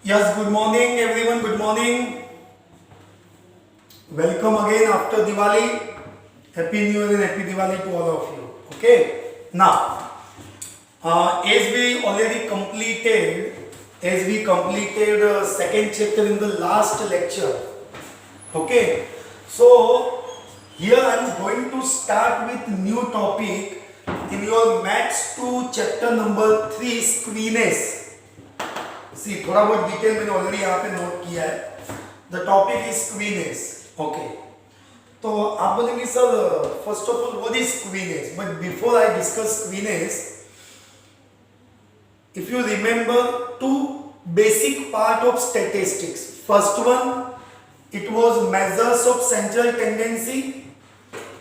Yes, good morning everyone. Good morning. Welcome again after Diwali. Happy New Year and Happy Diwali to all of you. Okay. Now, as we already completed, second chapter in the last lecture. Okay. So here I am going to start with new topic in your Maths 2 chapter number 3 screeners. सी थोड़ा बहुत detail मैंने already यहाँ पे नोट किया है. The topic is skewness. Okay, तो आप बोलेंगे sir first of all what is skewness, but before I discuss skewness, if you remember two basic part of statistics. First one, it was measures of central tendency,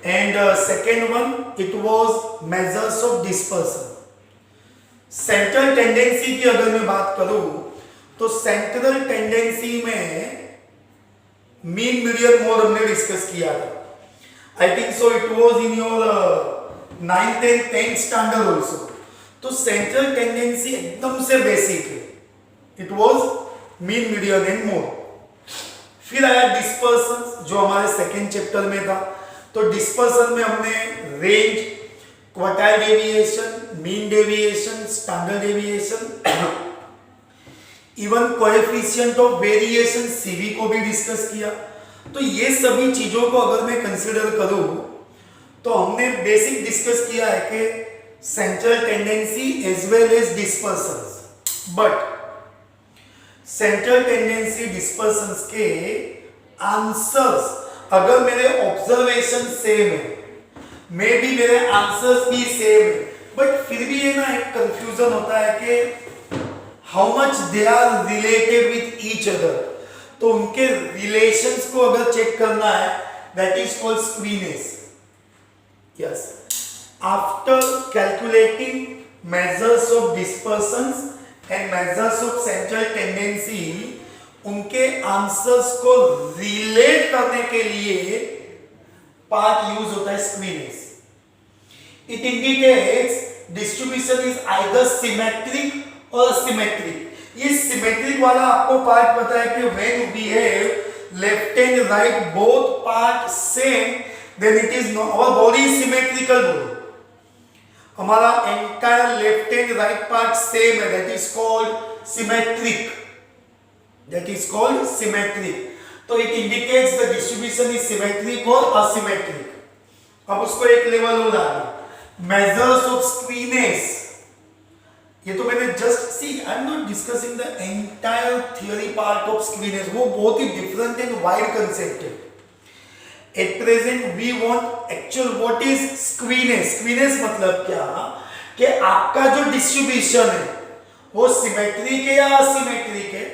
and second one, it was measures of dispersion. Central tendency की अगर मैं बात करूं तो central tendency में mean median mode हमने discuss किया था. I think so it was in your 9th and 10th standard also. तो सेंट्रल टेंडेंसी एकदम से बेसिक है. It was mean median and mode. फिर आया डिस्पर्सन जो हमारे सेकेंड चैप्टर में था. तो डिस्पर्सन में हमने range, quartile deviation, mean deviation, standard deviation, even coefficient of variation CV को भी डिस्कस किया. तो ये सभी चीजों को अगर मैं कंसीडर करूं तो हमने बेसिक डिस्कस किया है कि central tendency as well as dispersion. But central tendency dispersion के आंसर्स अगर मेरे ऑब्जर्वेशन सेम है, मे बी मेरे आंसर्स भी सेम है, बट फिर भी ये ना एक कंफ्यूजन होता है कि how much they are related with each other. तो उनके रिलेशंस को अगर चेक करना है, that is called skewness. Yes, after calculating measures of dispersions and measures of central tendency, उनके आंसर्स को रिलेट करने के लिए पार्ट यूज होता है स्क्वीनेस. It indicates distribution is either symmetric or asymmetric. ये सिमेट्रिक वाला आपको पार्ट पता है कि when we have left and right both part same, then it is no, our body is symmetrical body. हमारा entire left and right part same है, that is called symmetric. That is called symmetric. तो it indicates the distribution is symmetric or asymmetric. अब उसको एक level और आगे measures of squeeness. ये तो मैंने just see, I am not discussing the entire theory part of skewness. वो बहुत ही डिफरेंट एंड वाइड कंसेप्ट है. At present we want actual what is skewness. Skewness मतलब क्या कि आपका जो डिस्ट्रीब्यूशन है वो सिमेट्रिक है या असिमेट्रिक है,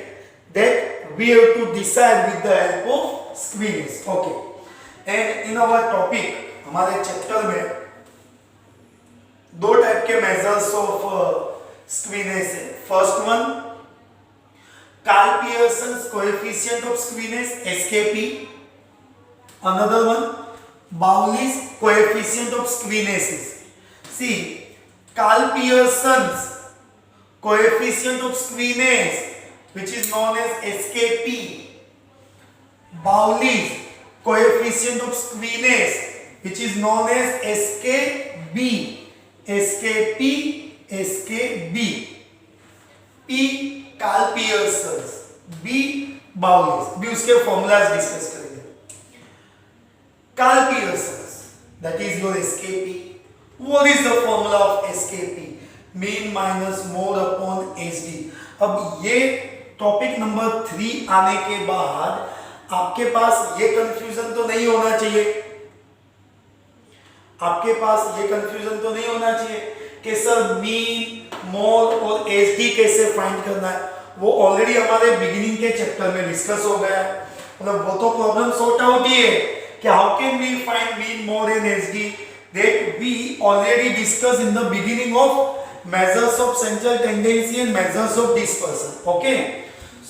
that we have to decide with the help of skewness. Okay, and in our topic, हमारे चैप्टर में दो टाइप के मेजर्स ऑफ स्क्वीनेस है. First one, Karl Pearson's coefficient of skewness SKP. Another one, Bowley's coefficient of skewness. See, Karl Pearson's coefficient of skewness which is known as SKP. Bowley's coefficient of squeeness which is known as SKB. SKP, SKB. P Karl Pearson's, B Bowley's. भी उसके formulas discuss करेंगे. Karl Pearson's, that is your SKP. What is the formula of SKP? Mean minus mode upon HD. अब ये topic number 3 आने के बाद आपके पास ये कंफ्यूजन तो नहीं होना चाहिए. आपके पास ये कंफ्यूजन तो नहीं होना चाहिए कि सर मीन, मोड और एसडी कैसे फाइंड करना है. वो ऑलरेडी हमारे बिगिनिंग के चैप्टर में डिस्कस हो गया है. मतलब वो तो प्रॉब्लम सॉर्ट आउट ही है कि how can we find mean, mode and SD, that we already discuss in the beginning of measures of central tendency and measures of dispersion. Okay,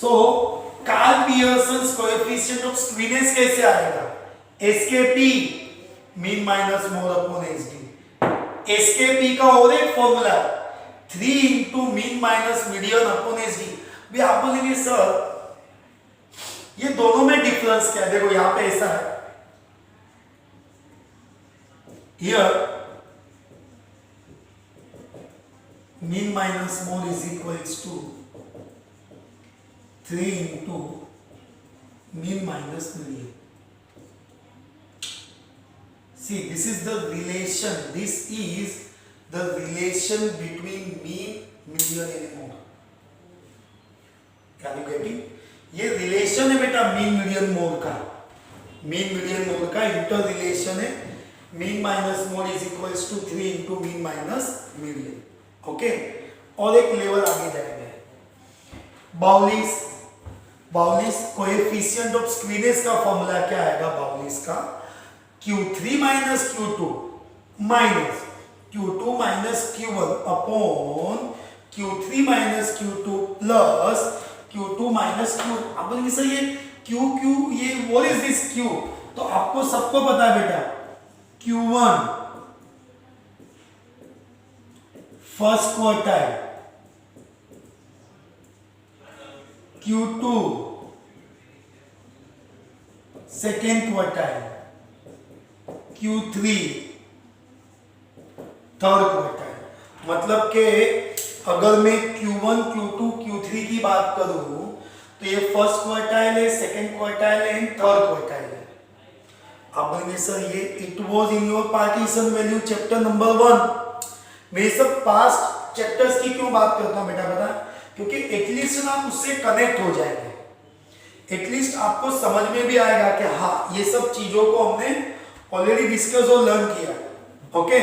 so Karl Pearson's coefficient of squeeness कैसे आएगा? SKP mean minus mode upon HD. SKP का और एक formula 3 into mean minus median upon SD. भी आप बोलेंगे sir ये दोनों में डिफरेंस क्या है? देखो यहां पे ऐसा है, here mean minus mode is equals to 3 into mean minus median. See, this is the relation. This is the relation between mean, median and mode. Can you get it? ये रिलेशन है बेटा मीन मीडियन मोड का, mean median mode का interrelation है. Mean minus mode is equals to 3 into mean minus median. Okay, और एक level आगे जाएंगे. बाउलिस, बाउलिस कोएफिशिएंट ऑफ स्क्वीनेस का फॉर्मूला क्या आएगा? बाउलिस का Q3 minus Q2 minus Q2 minus Q1 upon Q3 minus Q2 plus Q2 minus Q. आप बोलेंगे सर ये Q ये व्हाट इज दिस Q? तो आपको सबको पता है बेटा, Q1 first quartile, Q2 second quartile, Q3 third quartile. मतलब के अगर मैं Q1, Q2, Q3 की बात करूं तो ये फर्स्ट क्वार्टाइल है, सेकेंड क्वार्टाइल है एंड थर्ड क्वार्टाइल है. आप बोलेंगे सर ये it was in your partition value chapter number 1. मैं सब पास्ट चैप्टर्स की क्यों बात करता हूं बेटा? बता, क्योंकि एटलीस्ट आप उससे कनेक्ट हो जाएंगे, एटलीस्ट आपको समझ में भी आएगा कि हाँ ये सब चीजों को हमने ऑलरेडी डिस्कस और लर्न किया. ओके,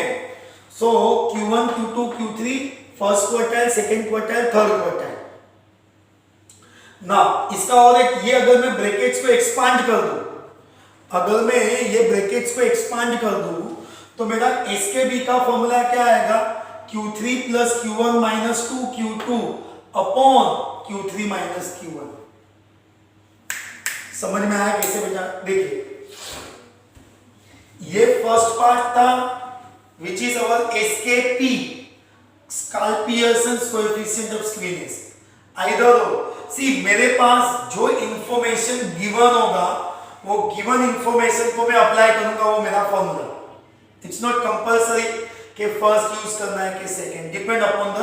सो Q1, Q2, Q3 first quartile, second quartile, third quartile. ना इसका और एक ये अगर मैं ब्रैकेट्स को एक्सपांड कर दूं, अगर मैं ये ब्रैकेट्स को एक्सपांड कर दूं तो मेरा SKB का फॉर्मूला क्या आएगा? Q3 plus Q1 minus 2Q2 upon Q3 minus Q1. समझ में आया कैसे बेटा? देखिए ये फर्स्ट पार्ट था which is our SKP, Karl Pearson's coefficient of skewness. Either see मेरे पास जो इंफॉर्मेशन गिवन होगा वो गिवन इंफॉर्मेशन को मैं अप्लाई करूंगा, वो मेरा फॉर्मूला. इट्स नॉट कंपल्सरी कि फर्स्ट यूज करना है कि second, depend upon the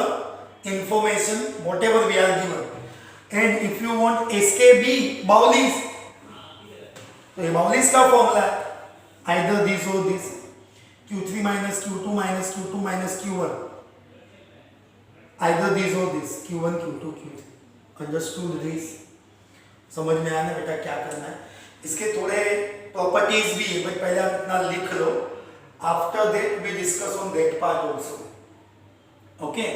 information whatever we are given. And if you want SKB Bowley's, तो ये बाउलिस का फॉर्मूला है, either this or this, Q3 minus Q2 minus Q2 minus Q1, either this or this, Q1 Q2 Q3. Understood this? समझ में आया ना बेटा क्या करना है? इसके थोड़े प्रॉपर्टीज भी है, बट पहले आप इतना लिख लो. After that we discuss on that part also. Okay,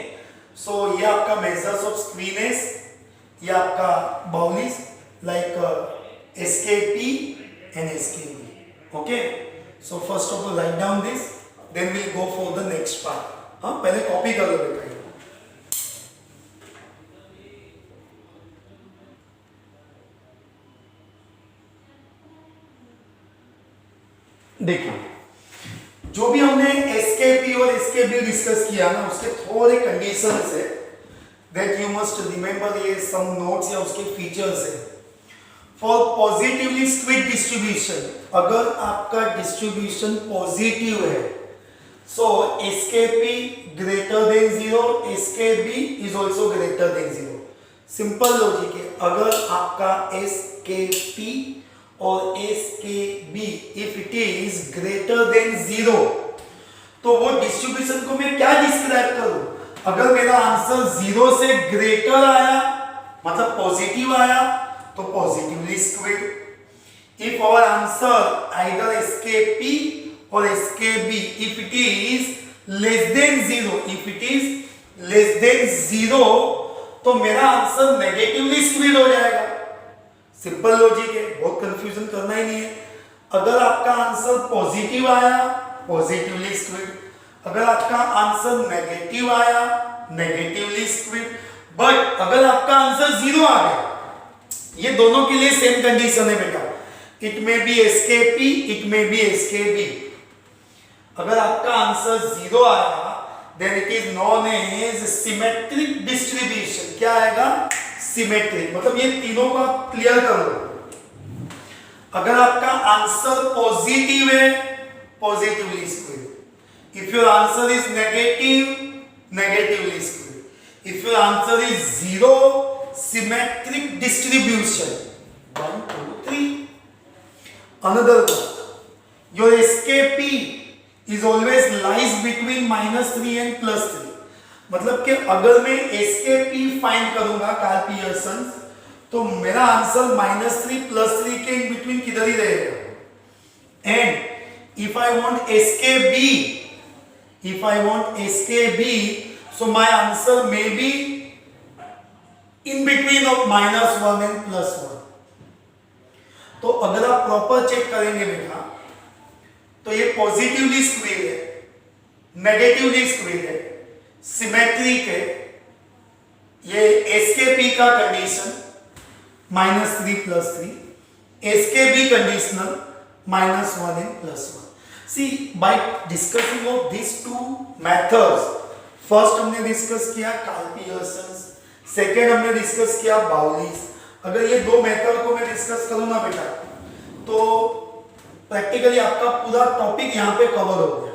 so ये आपका मेजर्स ऑफ स्क्वीनेस, ये आपका Bowley's like SKP and SKB. Okay, so first of all write down this, then we'll go for the next part. हाँ, पहले copy कर लो बेटा. देखिए जो भी हमने SKP और SKB डिस्कस किया ना, उसके थोड़े कंडीशंस है that you must remember. ये some notes या उसके फीचर्स है. फॉर पॉजिटिवली स्क्विड डिस्ट्रीब्यूशन, अगर आपका डिस्ट्रीब्यूशन पॉजिटिव है, सो SKP greater than 0, SKB is also greater than 0. Simple logic है. अगर आपका SKP और SKB if it is greater than 0, तो वो डिस्ट्रीब्यूशन को मैं क्या डिस्क्राइब करूं? अगर मेरा आंसर 0 से ग्रेटर आया मतलब पॉजिटिव आया तो positively skewed. If our answer either SKP और SKB if it is less than 0, if it is less than 0 तो मेरा आंसर नेगेटिवली स्क्विड हो जाएगा. सिंपल लॉजिक है, बहुत कंफ्यूजन करना ही नहीं है. अगर आपका आंसर पॉजिटिव आया पॉजिटिवली स्क्विड, अगर आपका आंसर नेगेटिव आया नेगेटिवली स्क्विड. बट अगर आपका आंसर 0 आ गया, ये दोनों के लिए सेम कंडीशन है बेटा. It may be SKP, it may be SKB. अगर आपका आंसर 0 आया then it is known as symmetric distribution. क्या आएगा? सिमेट्रिक, मतलब ये तीनों को आप क्लियर कर लो। अगर आपका आंसर पॉजिटिव है, positively square. If your answer is negative, negatively square. If your answer is zero, symmetric distribution 1 2 3। Another one, your SKP is always lies between -3 and +3। मतलब कि अगर मैं SKP फाइंड करूंगा कार्ल पियर्सन, तो मेरा answer -3 +3 के in between किधर ही रहेगा। And if I want SKB, so my answer may be in between of -1 and +1। तो अगर आप प्रॉपर चेक करेंगे बेटा, तो ये पॉजिटिवली स्क्वेयर है, नेगेटिवली स्क्वेयर है, सिमेट्रिक है। ये SKP का condition -3 +3, SKB conditional -1 and +1। See, by discussing of these two methods, first हमने डिस्कस किया कार्ल पियर्सन, सेकेंड हमने डिस्कस किया बाउलिस। अगर ये दो मेथड को मैं डिस्कस करूं ना बेटा, तो प्रैक्टिकली आपका पूरा टॉपिक यहां पे कवर हो गया।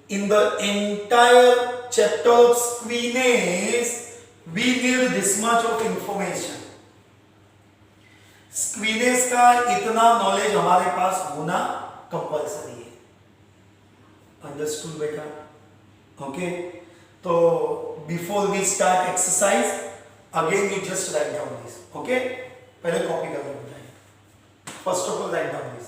In the entire chapter of skewness we need this much of information. Skewness का इतना नॉलेज हमारे पास होना कंपल्सरी है। अंडरस्टूड बेटा? ओके, तो before we start exercise again you just write down this. Okay, पहले कॉपी कर लो। First of all, write down this.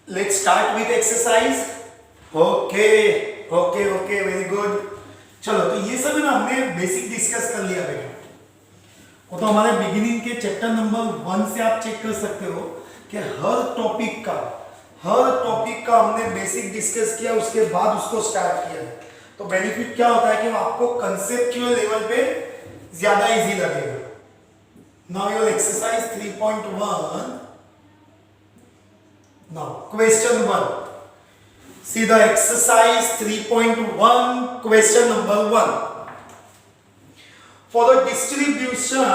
Let's start with exercise. Okay, okay, okay, very good. चलो, तो ये सब है ना हमने बेसिक डिस्कस कर लिया बेटा। वो तो हमारे बिगिनिंग के चैप्टर नंबर 1 से आप चेक कर सकते हो कि हर टॉपिक का हमने बेसिक डिस्कस किया, उसके बाद उसको स्टार्ट किया। तो बेनिफिट क्या होता है कि आपको कंसेप्चुअल लेवल पे ज्यादा इजी लगेगा। Now your exercise 3.1। Now, question 1. See the exercise 3.1, question number 1. For the distribution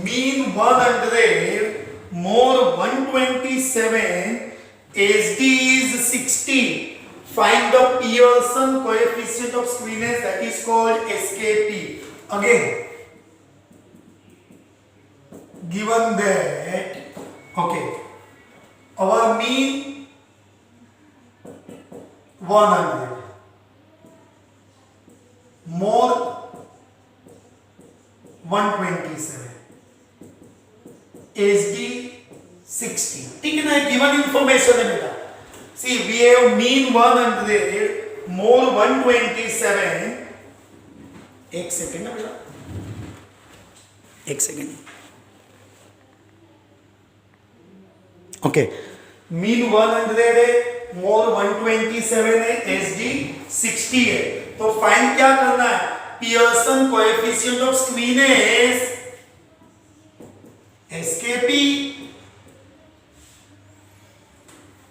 mean 100 more 127, SD is 60. Find the Pearson coefficient of squeeness, that is called SKP. Again, given that, okay, our mean 100, more 127, SD 60. ठीक है ना, given information है बेटा. सी we have mean 100, मोर 127. एक second ना बेटा, एक second. Okay, mean 100 है, मोर 127 है, एसडी 60 है. तो फाइंड क्या करना है? Pearson coefficient of skewness SKP.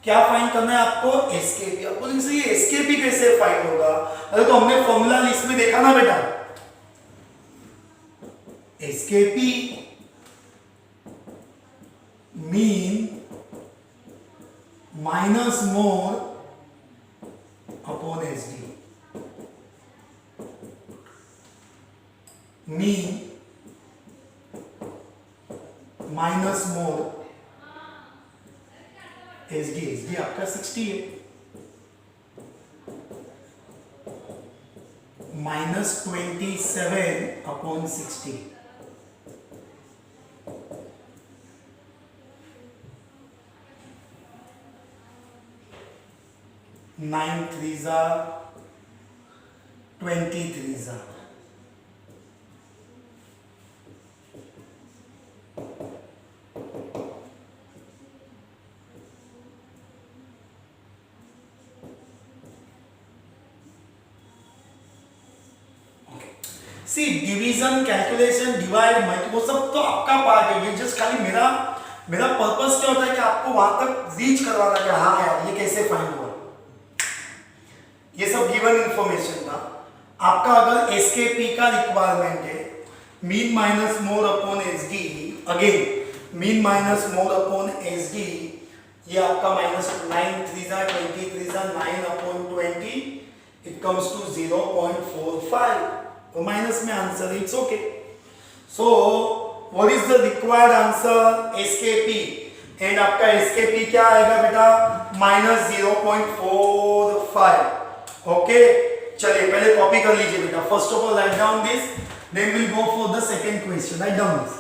क्या फाइंड करना है आपको? एसकेपी. आपको ये एसकेपी कैसे फाइंड होगा? अरे तो हमने फॉर्मूला लिस्ट में देखा ना बेटा, SKP mean minus mode upon SD. Mean minus mode SD. SD आपका 60 है, -27 upon 60. 9 3s are 23s are. See division, calculation, divide, multi, वो सब तो आपका पार्ट है. ये जस्ट खाली मेरा पर्पस क्या होता है कि आपको वहां तक रीच करवाना कि हाँ यार ये कैसे फाइंड हुआ. ये सब गिवन इंफॉर्मेशन था. आपका अगर एसकेपी का रिक्वायरमेंट है, mean minus mode upon SD, again mean minus mode upon SD, ये आपका -9 3s are 23s are 9 upon 20, it comes to 0.45. तो माइनस में answer, it's okay. So what is the required answer? SKP. And आपका SKP क्या आएगा बेटा? -0.45. Okay, चलिए पहले कॉपी कर लीजिए बेटा. First of all write down this, then will go for the second question. Write down this.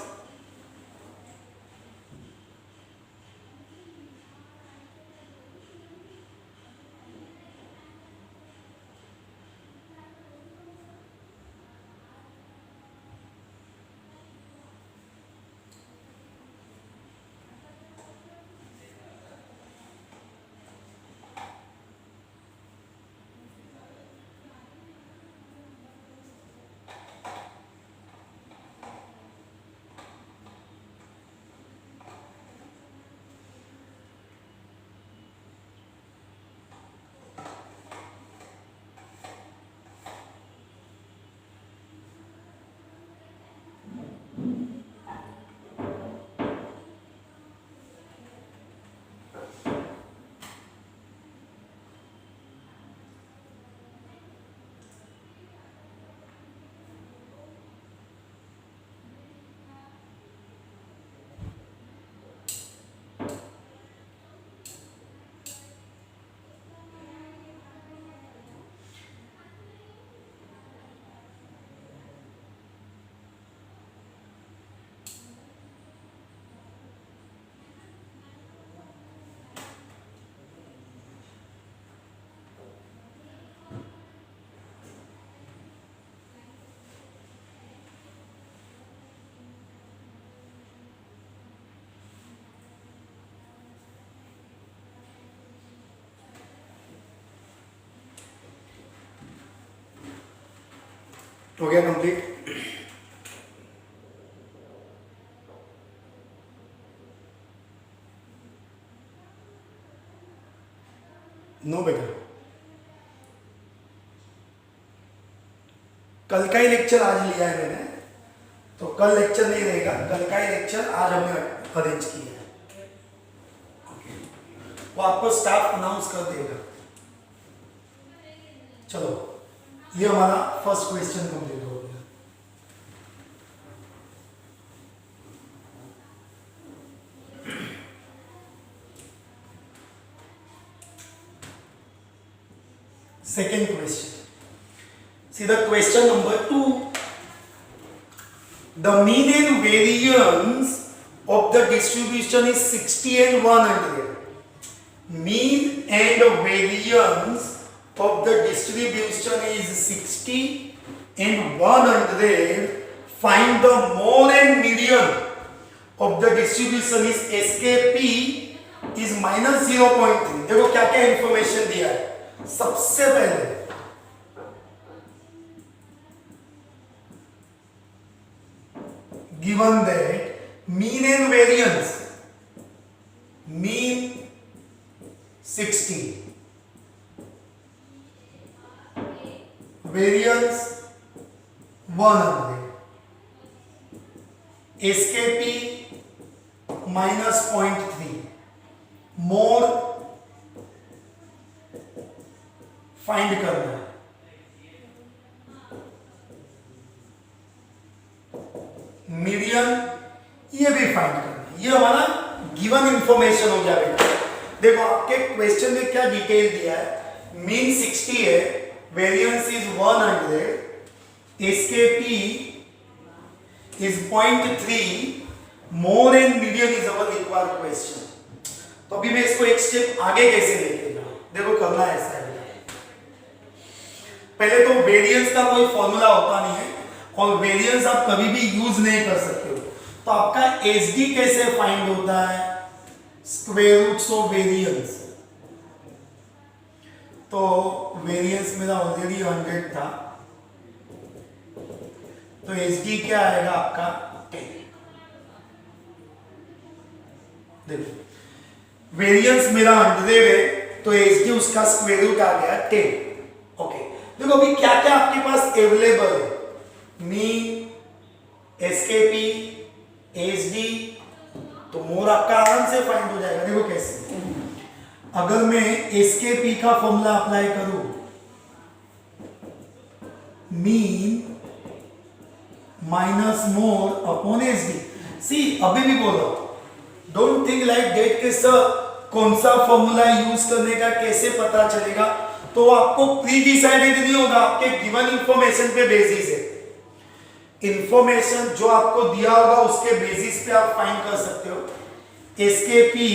हो गया कंप्लीट? नो बेटा, कल का ही लेक्चर आज लिया है मैंने, तो कल लेक्चर नहीं रहेगा. कल का ही लेक्चर आज हमने अरेंज किया है. वो आपको स्टाफ अनाउंस कर देगा. चलो, ये हमारा फर्स्ट क्वेश्चन कंप्लीट हो गया. second question. See the question number 2. The mean and variance of the distribution is 60 and 100. Mean and variance of the distribution is 60 and 100. Find the mode and median of the distribution is SKP is -0.3. देखो क्या क्या information दिया है. सबसे पहले given that mean and variance, mean 60, variance 100, SKP -0.3, more find करना है. Median ये भी फाइंड करना है. ये हमारा गिवन इंफॉर्मेशन हो गया बेटा. देखो आपके क्वेश्चन में क्या डिटेल दिया है. मीन 60 है, variance is 100, SKP is 0.3, more and median is our required question. तो अभी मैं इसको एक स्टेप आगे कैसे लेके जाऊं. देखो करना है ऐसा है. पहले तो वेरिएंस का कोई फॉर्मूला होता नहीं है और वेरिएंस आप कभी भी यूज नहीं कर सकते हो. तो आपका एसडी कैसे फाइंड होता है. Square roots of variance. तो वेरिएंस मेरा ऑलरेडी 100 था, तो एसडी क्या आएगा आपका 10. देखो वेरिएंस मेरा 100 है, तो एसडी उसका स्क्वायर रूट आ गया 10. ओके. देखो अभी क्या क्या आपके पास अवेलेबल है. मीन, एसकेपी, एसडी, तो मोर आपका आराम से फाइंड हो जाएगा. देखो कैसे. अगर मैं एसकेपी का फॉर्मूला अप्लाई करूं, mean minus mode upon SD. See अभी भी बोलो, डोंट थिंक लाइक दैट के सर कौन सा फॉर्मूला यूज करने का कैसे पता चलेगा. तो आपको प्री डिसाइडेड नहीं होगा, आपके गिवन इंफॉर्मेशन पे बेसिस है. इंफॉर्मेशन जो आपको दिया होगा उसके बेसिस पे आप फाइंड कर सकते हो. एसकेपी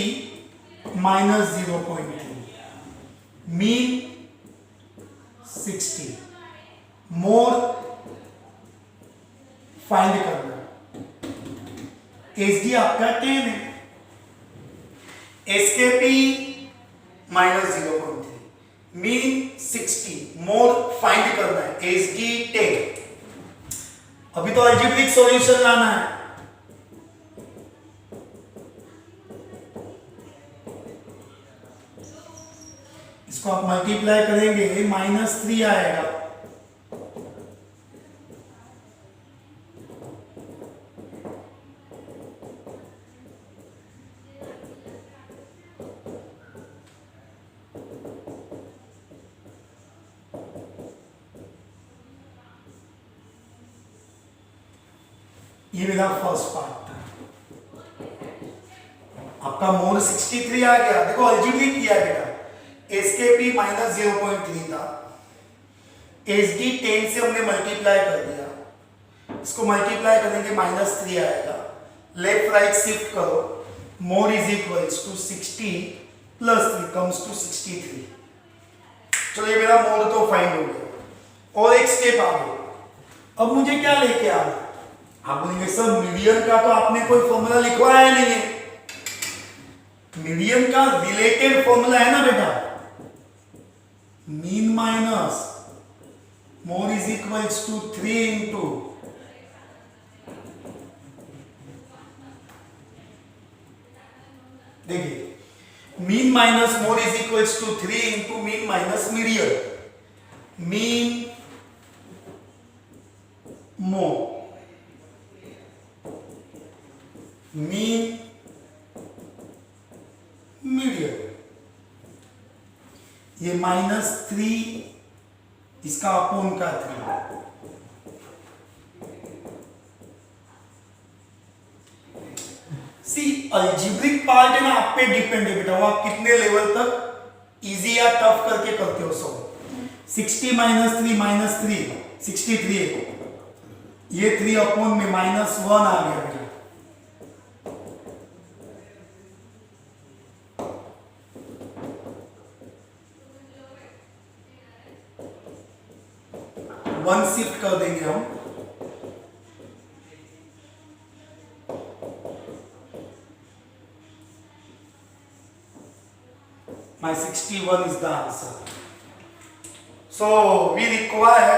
-0.3, मीन 60, मोर फाइंड करना. एसडी आपका 10 है, एसकेपी -0.3, मीन 60, मोर फाइंड करना है. एसडी 10. अभी तो अलजेब्रिक सॉल्यूशन लाना है. इसको आप मल्टीप्लाई करेंगे -3 आएगा. ये मेरा फर्स्ट पार्ट था. आपका मोर 63 आ गया. देखो अलजेब्रिक किया बेटा. एसकेपी -0.3 था, एसडी 10 से हमने मल्टीप्लाई कर दिया. इसको मल्टीप्लाई करेंगे -3 आएगा. लेफ्ट राइट शिफ्ट करो. Mode is equals to 60 plus 3 comes to 63. चलो ये मेरा मोर तो फाइंड हो गया. और एक स्टेप आगे. अब मुझे क्या लेके आना. आप बोलेंगे सर मीडियन का तो आपने कोई फॉर्मूला लिखवाया नहीं है. मीडियन का रिलेटेड फॉर्मूला है ना बेटा. Mean minus mode is equals to 3 into देखिए mean minus mode is equals to 3 into mean minus median. Mean mode mean median. ये -3 इसका अपोन का 3. सी अलजेब्रिक पार्ट है ना आप पे डिपेंड है बेटा. वो आप कितने लेवल तक इजी या टफ करके करते हो. सो 60 माइनस थ्री 63 है, ये 3 अपॉन में -1 आ गया बेटा। वन शिफ्ट कर देंगे हम, my 61 is the answer. So we require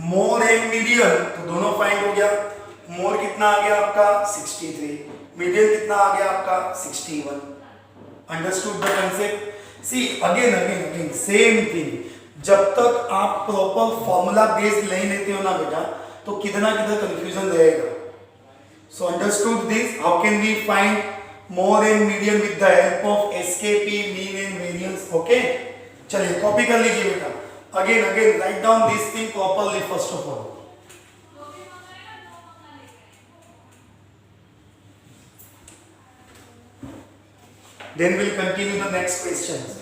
more and median, तो दोनों फाइंड हो गया। मोर कितना आ गया आपका 63, मीडियन कितना आ गया आपका 61। Understood the concept? See again same thing, जब तक आप प्रॉपर फॉर्मूला बेस्ड नहीं लेते हो ना बेटा, तो किधर ना किधर कंफ्यूजन रहेगा। So understood this, how can we find mode and median with the help of SKP, mean and variance. Okay, चलिए कॉपी कर लीजिए बेटा। Again write down this thing properly first of all. Then we'll continue the next questions.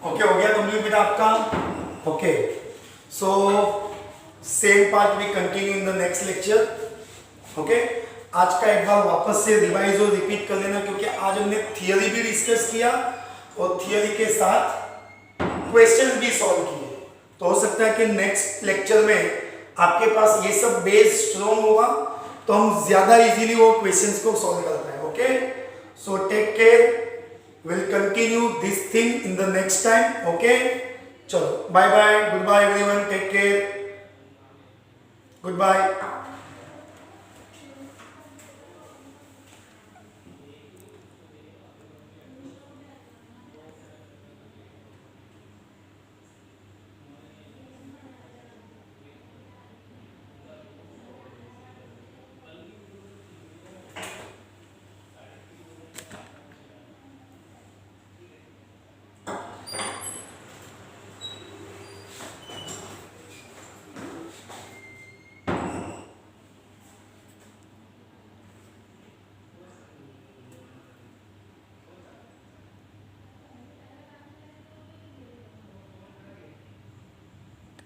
Okay, हो गया complete बेटा आपका। Okay, so same part we continue in the next lecture. Okay, आज का एक बार वापस से रिवाइज और रिपीट कर लेना, क्योंकि आज हमने थियरी भी डिस्कस किया और थियरी के साथ क्वेश्चंस भी सॉल्व किए। तो हो सकता है कि नेक्स्ट लेक्चर में आपके पास ये सब बेस स्ट्रॉन्ग होगा, तो हम ज्यादा इजीली वो क्वेश्चंस को सॉल्व कर पाए। Okay, so take care, we'll continue this thing in the next time. Okay, chalo, bye bye, goodbye everyone, take care, goodbye.